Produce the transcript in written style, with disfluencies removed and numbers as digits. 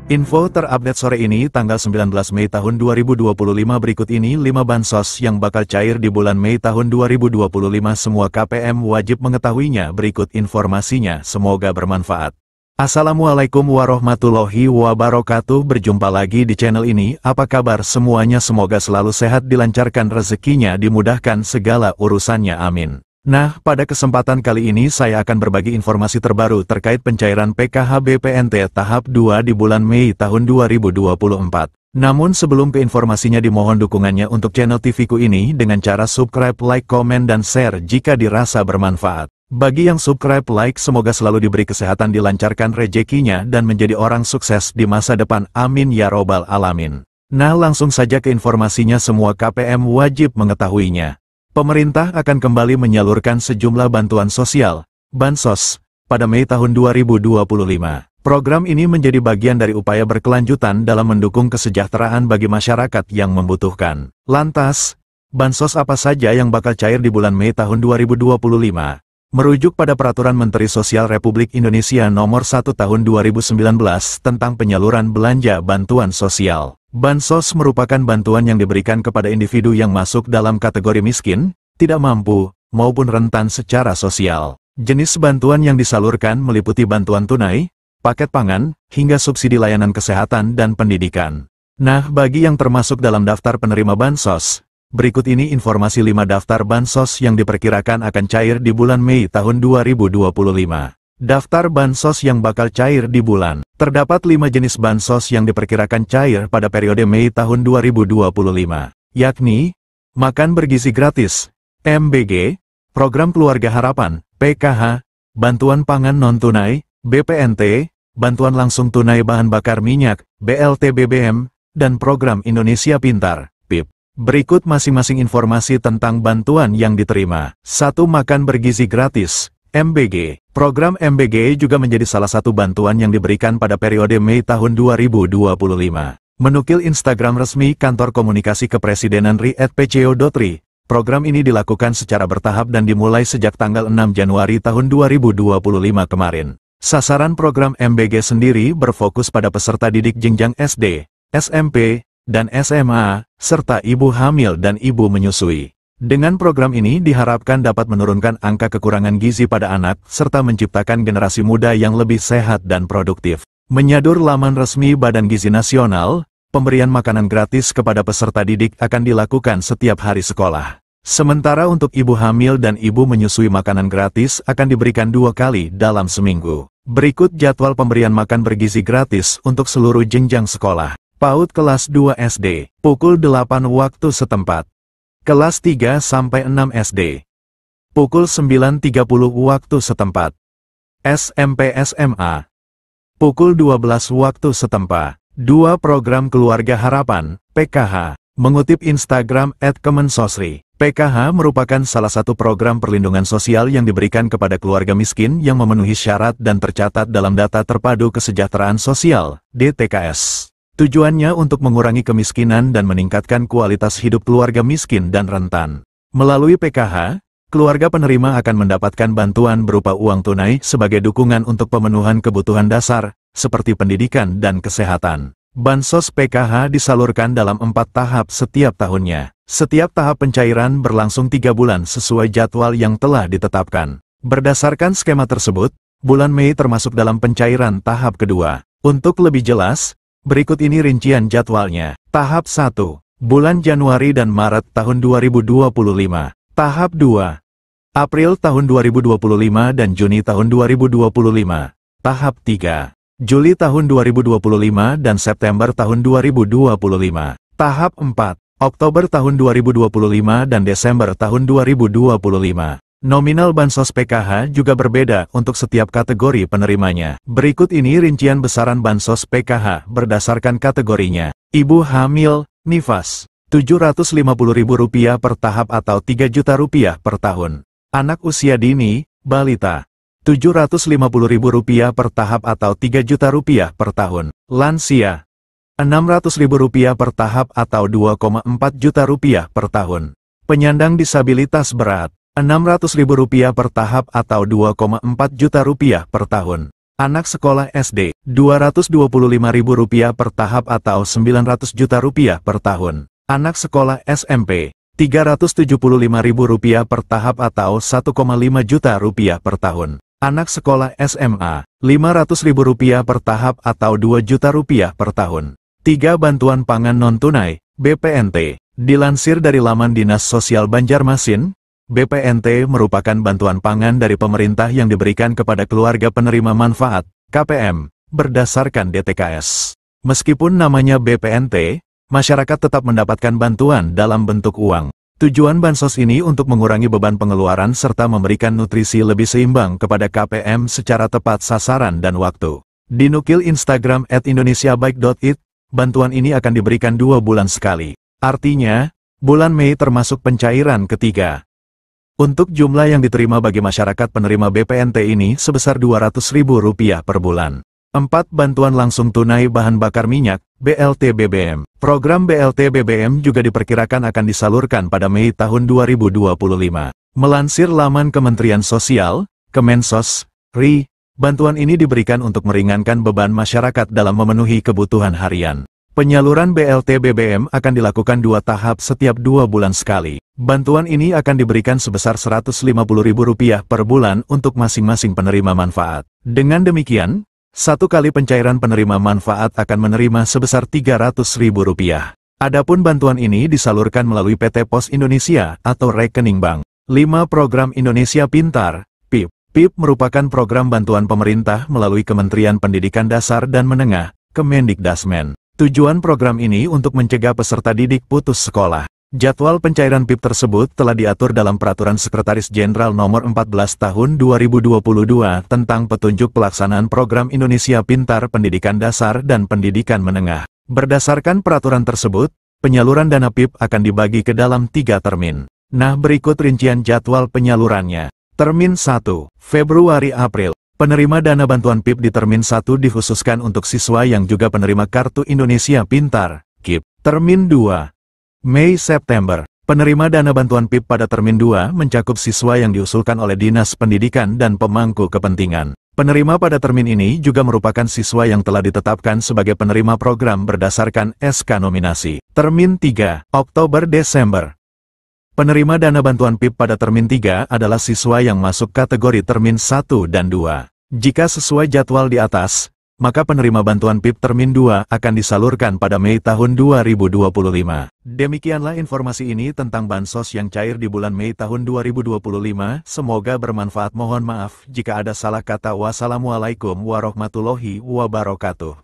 Info terupdate sore ini tanggal 19 Mei tahun 2025 berikut ini 5 bansos yang bakal cair di bulan Mei tahun 2025 semua KPM wajib mengetahuinya berikut informasinya semoga bermanfaat. Assalamualaikum warahmatullahi wabarakatuh berjumpa lagi di channel ini apa kabar semuanya semoga selalu sehat dilancarkan rezekinya dimudahkan segala urusannya amin. Nah, pada kesempatan kali ini saya akan berbagi informasi terbaru terkait pencairan PKH BPNT tahap 2 di bulan Mei tahun 2024. Namun sebelum ke informasinya dimohon dukungannya untuk channel TVku ini dengan cara subscribe, like, komen, dan share jika dirasa bermanfaat. Bagi yang subscribe, like, semoga selalu diberi kesehatan dilancarkan rezekinya dan menjadi orang sukses di masa depan amin ya robbal alamin. Nah langsung saja ke informasinya semua KPM wajib mengetahuinya. Pemerintah akan kembali menyalurkan sejumlah bantuan sosial, Bansos, pada Mei tahun 2025. Program ini menjadi bagian dari upaya berkelanjutan dalam mendukung kesejahteraan bagi masyarakat yang membutuhkan. Lantas, Bansos apa saja yang bakal cair di bulan Mei tahun 2025? Merujuk pada Peraturan Menteri Sosial Republik Indonesia Nomor 1 Tahun 2019 tentang penyaluran belanja bantuan sosial. Bansos merupakan bantuan yang diberikan kepada individu yang masuk dalam kategori miskin, tidak mampu, maupun rentan secara sosial. Jenis bantuan yang disalurkan meliputi bantuan tunai, paket pangan, hingga subsidi layanan kesehatan dan pendidikan. Nah, bagi yang termasuk dalam daftar penerima Bansos, berikut ini informasi 5 daftar Bansos yang diperkirakan akan cair di bulan Mei tahun 2025. Daftar Bansos yang bakal cair di bulan. Terdapat 5 jenis Bansos yang diperkirakan cair pada periode Mei tahun 2025, yakni Makan Bergizi Gratis, MBG, Program Keluarga Harapan, PKH, Bantuan Pangan Non-Tunai, BPNT, Bantuan Langsung Tunai Bahan Bakar Minyak, BLT BBM, dan Program Indonesia Pintar, PIP. Berikut masing-masing informasi tentang bantuan yang diterima. 1. Makan Bergizi Gratis, MBG. Program MBG juga menjadi salah satu bantuan yang diberikan pada periode Mei tahun 2025. Menukil Instagram resmi Kantor Komunikasi Kepresidenan RI @pco.ri, program ini dilakukan secara bertahap dan dimulai sejak tanggal 6 Januari tahun 2025 kemarin. Sasaran program MBG sendiri berfokus pada peserta didik jenjang SD, SMP, dan SMA, serta ibu hamil dan ibu menyusui. Dengan program ini diharapkan dapat menurunkan angka kekurangan gizi pada anak, serta menciptakan generasi muda yang lebih sehat dan produktif. Menyadur laman resmi Badan Gizi Nasional, pemberian makanan gratis kepada peserta didik akan dilakukan setiap hari sekolah. Sementara untuk ibu hamil dan ibu menyusui makanan gratis akan diberikan 2 kali dalam seminggu. Berikut jadwal pemberian makan bergizi gratis untuk seluruh jenjang sekolah. PAUD kelas 2 SD, pukul 8 waktu setempat. Kelas 3 sampai 6 SD, pukul 9.30 waktu setempat. SMP SMA, pukul 12 waktu setempat. 2. Program Keluarga Harapan, PKH. Mengutip Instagram @kemensosri, PKH merupakan salah satu program perlindungan sosial yang diberikan kepada keluarga miskin yang memenuhi syarat dan tercatat dalam Data Terpadu Kesejahteraan Sosial, DTKS. Tujuannya untuk mengurangi kemiskinan dan meningkatkan kualitas hidup keluarga miskin dan rentan. Melalui PKH, keluarga penerima akan mendapatkan bantuan berupa uang tunai sebagai dukungan untuk pemenuhan kebutuhan dasar, seperti pendidikan dan kesehatan. Bansos PKH disalurkan dalam 4 tahap setiap tahunnya. Setiap tahap pencairan berlangsung 3 bulan sesuai jadwal yang telah ditetapkan. Berdasarkan skema tersebut, bulan Mei termasuk dalam pencairan tahap kedua. Untuk lebih jelas, berikut ini rincian jadwalnya. Tahap 1, bulan Januari dan Maret tahun 2025. Tahap 2, April tahun 2025 dan Juni tahun 2025. Tahap 3, Juli tahun 2025 dan September tahun 2025. Tahap 4, Oktober tahun 2025 dan Desember tahun 2025. Nominal Bansos PKH juga berbeda untuk setiap kategori penerimanya. Berikut ini rincian besaran Bansos PKH berdasarkan kategorinya. Ibu hamil, nifas, Rp750.000 per tahap atau Rp3.000.000 per tahun. Anak usia dini, balita, Rp750.000 per tahap atau Rp3.000.000 per tahun. Lansia, Rp600.000 per tahap atau Rp2,4 juta per tahun. Penyandang disabilitas berat, Rp600.000 per tahap atau Rp2,4 juta per tahun. Anak sekolah SD, Rp225.000 per tahap atau Rp900 juta per tahun. Anak sekolah SMP, Rp375.000 per tahap atau Rp1,5 juta per tahun. Anak sekolah SMA, Rp500.000 per tahap atau Rp2 juta per tahun. 3. Bantuan pangan non-tunai, BPNT. Dilansir dari laman Dinas Sosial Banjarmasin, BPNT merupakan bantuan pangan dari pemerintah yang diberikan kepada keluarga penerima manfaat, KPM, berdasarkan DTKS. Meskipun namanya BPNT, masyarakat tetap mendapatkan bantuan dalam bentuk uang. Tujuan bansos ini untuk mengurangi beban pengeluaran serta memberikan nutrisi lebih seimbang kepada KPM secara tepat sasaran dan waktu. Dinukil Instagram @indonesiabaik.it, bantuan ini akan diberikan 2 bulan sekali. Artinya, bulan Mei termasuk pencairan ketiga. Untuk jumlah yang diterima bagi masyarakat penerima BPNT ini sebesar Rp200.000 per bulan. 4. Bantuan langsung tunai bahan bakar minyak, BLT BBM. Program BLT BBM juga diperkirakan akan disalurkan pada Mei tahun 2025. Melansir laman Kementerian Sosial, Kemensos, RI, bantuan ini diberikan untuk meringankan beban masyarakat dalam memenuhi kebutuhan harian. Penyaluran BLT BBM akan dilakukan 2 tahap setiap 2 bulan sekali. Bantuan ini akan diberikan sebesar Rp150.000 per bulan untuk masing-masing penerima manfaat. Dengan demikian, 1 kali pencairan penerima manfaat akan menerima sebesar Rp300.000. Adapun bantuan ini disalurkan melalui PT Pos Indonesia atau rekening bank. 5. Program Indonesia Pintar, PIP. PIP merupakan program bantuan pemerintah melalui Kementerian Pendidikan Dasar dan Menengah, Kemendikdasmen. Tujuan program ini untuk mencegah peserta didik putus sekolah. Jadwal pencairan PIP tersebut telah diatur dalam Peraturan Sekretaris Jenderal Nomor 14 Tahun 2022 tentang petunjuk pelaksanaan program Indonesia Pintar Pendidikan Dasar dan Pendidikan Menengah. Berdasarkan peraturan tersebut, penyaluran dana PIP akan dibagi ke dalam 3 termin. Nah, berikut rincian jadwal penyalurannya. Termin 1, Februari-April. Penerima dana bantuan PIP di Termin 1 dikhususkan untuk siswa yang juga penerima Kartu Indonesia Pintar, KIP. Termin 2, Mei-September. Penerima dana bantuan PIP pada Termin 2 mencakup siswa yang diusulkan oleh Dinas Pendidikan dan pemangku kepentingan. Penerima pada termin ini juga merupakan siswa yang telah ditetapkan sebagai penerima program berdasarkan SK nominasi. Termin 3, Oktober-Desember. Penerima dana bantuan PIP pada Termin 3 adalah siswa yang masuk kategori Termin 1 dan 2. Jika sesuai jadwal di atas, maka penerima bantuan PIP Termin 2 akan disalurkan pada Mei tahun 2025. Demikianlah informasi ini tentang bansos yang cair di bulan Mei tahun 2025. Semoga bermanfaat. Mohon maaf jika ada salah kata. Wassalamualaikum warahmatullahi wabarakatuh.